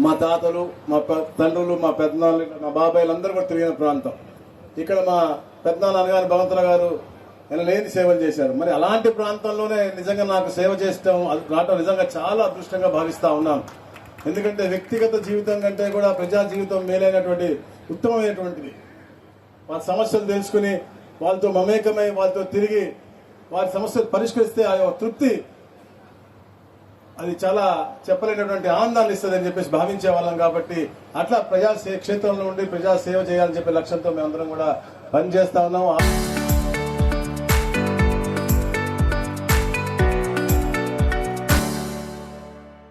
మా తాతలు, మా తండ్రులు, మా పెద్దనాళ్ళు, మా బాబాయిలు అందరూ కూడా తిరిగిన ప్రాంతం. ఇక్కడ మా పెద్దనాన్న అనగానే భగవంతుల గారు లేని సేవలు చేశారు. మరి అలాంటి ప్రాంతంలోనే నిజంగా నాకు సేవ చేయడం రావటం నిజంగా చాలా అదృష్టంగా భావిస్తా ఉన్నాను. ఎందుకంటే వ్యక్తిగత జీవితం కంటే కూడా ప్రజా జీవితం మేలైనటువంటి ఉత్తమమైనటువంటిది. వాళ్ళ సమస్యలు తెలుసుకుని వాళ్ళతో మమేకమై వాళ్ళతో తిరిగి వారి సమస్యలు పరిష్కరిస్తే ఆ తృప్తి అది చాలా చెప్పలేనటువంటి ఆనందాన్ని ఇస్తుంది అని చెప్పేసి భావించే వాళ్ళం. కాబట్టి అట్లా ప్రజా క్షేత్రంలో ఉండి ప్రజా సేవ చేయాలని చెప్పే లక్ష్యంతో మేమందరం కూడా పనిచేస్తా ఉన్నాం.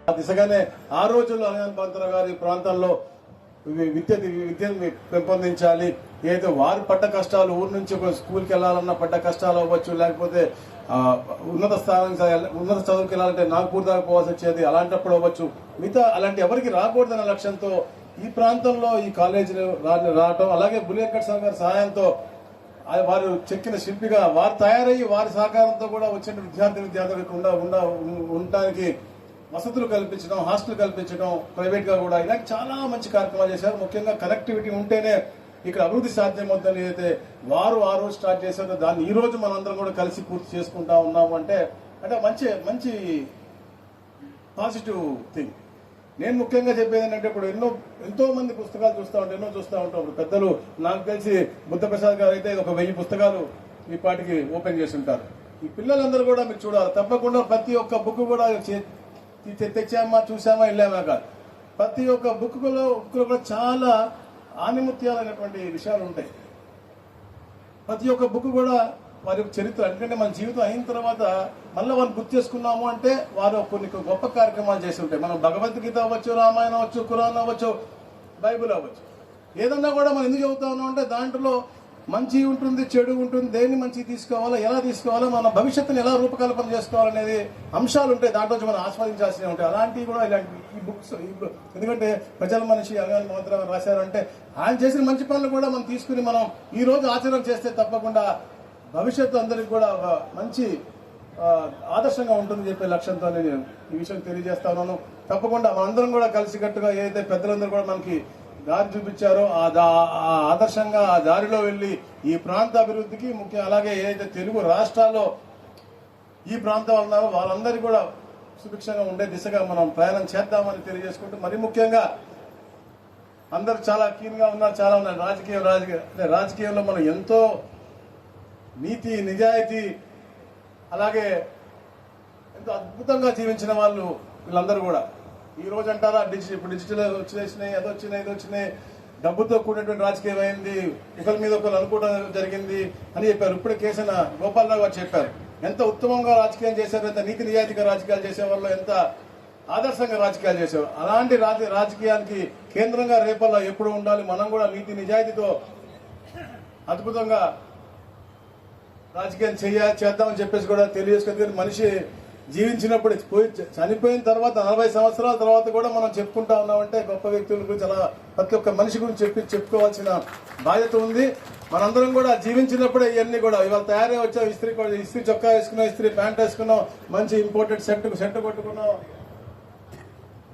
ఆ దిశగానే ఆ రోజుల్లో అనగానే భగవంతరావు గారి ప్రాంతంలో విద్యను పెంపొందించాలి. ఏదైతే వారు పడ్డ కష్టాలు, ఊరు నుంచి ఒక స్కూల్కి వెళ్ళాలన్నా పడ్డ కష్టాలు అవ్వచ్చు, లేకపోతే ఉన్నత చదువుకి వెళ్ళాలంటే నాగ్పూర్ దాకా పోవాల్సి వచ్చేది, అలాంటప్పుడు అవ్వచ్చు. మిగతా అలాంటి ఎవరికి రాకూడదన్న లక్ష్యంతో ఈ ప్రాంతంలో ఈ కాలేజీలు రావటం, అలాగే బులియక్కట్ సార్ గారి సహాయంతో వారు చెక్కిన శిల్పిగా వారు తయారయ్యి వారి సహకారంతో కూడా వచ్చిన విద్యార్థులకు ఉండడానికి వసతులు కల్పించడం, హాస్టల్ కల్పించడం, ప్రైవేట్ గా కూడా ఇలాంటి చాలా మంచి కార్యక్రమాలు చేశారు. ముఖ్యంగా కనెక్టివిటీ ఉంటేనే ఇక్కడ అభివృద్ధి సాధ్యమవుతుంది. ఏదైతే వారు ఆ రోజు స్టార్ట్ చేశారో దాన్ని ఈ రోజు మనందరం కూడా కలిసి పూర్తి చేసుకుంటా ఉన్నాము అంటే మంచి మంచి పాజిటివ్ థింగ్. నేను ముఖ్యంగా చెప్పేది ఏంటంటే ఇప్పుడు ఎంతో మంది పుస్తకాలు చూస్తూ ఉంటాం. ఇప్పుడు పెద్దలు నాకు తెలిసి బుద్ధప్రసాద్ గారు అయితే ఒక 1000 పుస్తకాలు ఈ పాటికి ఓపెన్ చేసి ఉంటారు. ఈ పిల్లలందరూ కూడా మీరు చూడాలి, తప్పకుండా ప్రతి ఒక్క బుక్ కూడా తెచ్చామా, చూసామా, వెళ్ళామా కాదు. ప్రతి ఒక్క బుక్లో కూడా చాలా ఆనిముత్యాలైనటువంటి విషయాలు ఉంటాయి. ప్రతి ఒక్క బుక్ కూడా వారి చరిత్ర, ఎందుకంటే మన జీవితం అయిన తర్వాత మళ్ళీ వాళ్ళు గుర్తు చేసుకున్నాము అంటే వారు కొన్ని గొప్ప కార్యక్రమాలు చేసి ఉంటాయి. మనం భగవద్గీత అవ్వచ్చు, రామాయణం అవ్వచ్చు, ఖురాన్ అవ్వచ్చు, బైబుల్ అవ్వచ్చు, ఏదన్నా కూడా మనం ఎందుకు చెబుతా ఉన్నాం అంటే దాంట్లో మంచి ఉంటుంది, చెడు ఉంటుంది, దేన్ని మంచి తీసుకోవాలో, ఎలా తీసుకోవాలో, మన భవిష్యత్తుని ఎలా రూపకల్పన చేసుకోవాలనేది అంశాలు ఉంటాయి. దాంట్లో మనం ఆస్వాదించాల్సినవి ఉంటాయి. అలాంటివి కూడా ఇలాంటి ఈ బుక్స్, ఎందుకంటే ప్రజల మనిషి అనగానే భగవంతరావు రాశారంటే ఆయన చేసిన మంచి పనులు కూడా మనం తీసుకుని మనం ఈ రోజు ఆచరణ చేస్తే తప్పకుండా భవిష్యత్తు అందరికి కూడా మంచి ఆదర్శంగా ఉంటుందని చెప్పే లక్ష్యంతో నేను ఈ విషయం తెలియజేస్తా ఉన్నాను. తప్పకుండా మనందరం కూడా కలిసికట్టుగా ఏదైతే పెద్దలందరూ కూడా మనకి దారి చూపించారో ఆ ఆదర్శంగా ఆ దారిలో వెళ్లి ఈ ప్రాంత అభివృద్ధికి ముఖ్యం, అలాగే ఏదైతే తెలుగు రాష్ట్రాల్లో ఈ ప్రాంతం ఉన్నారో వాళ్ళందరికీ కూడా సుభిక్షంగా ఉండే దిశగా మనం ప్రయాణం చేద్దామని తెలియజేసుకుంటూ, మరి ముఖ్యంగా అందరూ చాలా కీన్గా ఉన్నారు, చాలా ఉన్నారు. రాజకీయంలో మనం ఎంతో నీతి, నిజాయితీ, అలాగే ఎంతో అద్భుతంగా జీవించిన వాళ్ళు వీళ్ళందరూ కూడా ఈ రోజు అంటారా ఇప్పుడు డిజిటల్ వచ్చేసినాయి, అది వచ్చినాయి, డబ్బుతో కూడినటువంటి రాజకీయం అయింది, ఒకరి మీద ఒకరు అనుకోవడం జరిగింది అని చెప్పారు. ఇప్పుడే కేసీన గోపాలరావు గారు చెప్పారు ఎంత ఉత్తమంగా రాజకీయం చేశారు, ఎంత నీతి నిజాయితీగా రాజకీయాలు చేసేవాళ్ళు, ఎంత ఆదర్శంగా రాజకీయాలు చేసేవారు. అలాంటి రాజకీయానికి కేంద్రంగా రేపల్లో ఎప్పుడు ఉండాలి. మనం కూడా నీతి నిజాయితీతో అద్భుతంగా రాజకీయం చేద్దామని చెప్పేసి కూడా తెలియజేసుకుని, మనిషి జీవించినప్పుడు చనిపోయిన తర్వాత 40 సంవత్సరాల తర్వాత కూడా మనం చెప్పుకుంటా ఉన్నామంటే గొప్ప వ్యక్తుల గురించి, అలా ప్రతి ఒక్క మనిషి గురించి చెప్పుకోవాల్సిన బాధ్యత ఉంది. మనందరం కూడా జీవించినప్పుడే ఇవన్నీ కూడా ఇవాళ తయారై వచ్చాం. ఇస్త్రీ చొక్కా వేసుకున్నాం, ఇస్త్రీ ప్యాంట్ వేసుకున్నాం, మంచి ఇంపోర్టెడ్ సెంట్ కొట్టుకున్నాం,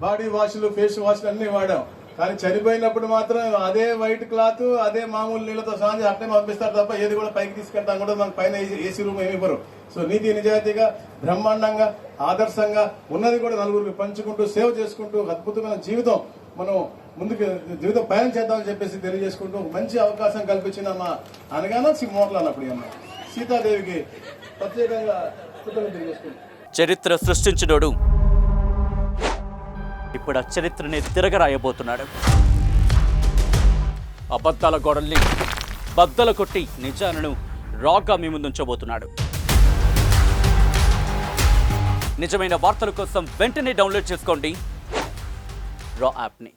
బాడీ వాష్లు, ఫేస్ వాష్లు అన్ని వాడాం. కానీ చనిపోయినప్పుడు మాత్రం అదే వైట్ క్లాత్, అదే మామూలు నీళ్ళతో స్నానం చేసి అట్లే పంపిస్తారు తప్ప ఏది కూడా పైకి తీసుకెళ్తాం కూడా మనకు పైన ఏసీ రూమ్ ఏమి ఇవ్వరు. సో నీతి నిజాయితీగా, బ్రహ్మాండంగా, ఆదర్శంగా ఉన్నది కూడా నలుగురికి పంచుకుంటూ, సేవ చేసుకుంటూ అద్భుతమైన జీవితం మనం ముందుకు జీవితం పయనం చేద్దామని చెప్పేసి తెలియజేసుకుంటూ మంచి అవకాశం కల్పించిన మా అనగానో మోర్లు అన్నప్పుడు అమ్మ సీతాదేవికి ప్రత్యేకంగా తెలియజేసుకుంటాం. చరిత్ర సృష్టించినోడు ఇప్పుడు ఆ చరిత్రని తిరగరాయబోతున్నాడు. అబద్ధాల గోడల్ని బద్దలు కొట్టి నిజాలను రాగా మీ ముందుంచబోతున్నాడు. నిజమైన వార్తల కోసం వెంటనే డౌన్లోడ్ చేసుకోండి రా యాప్ని.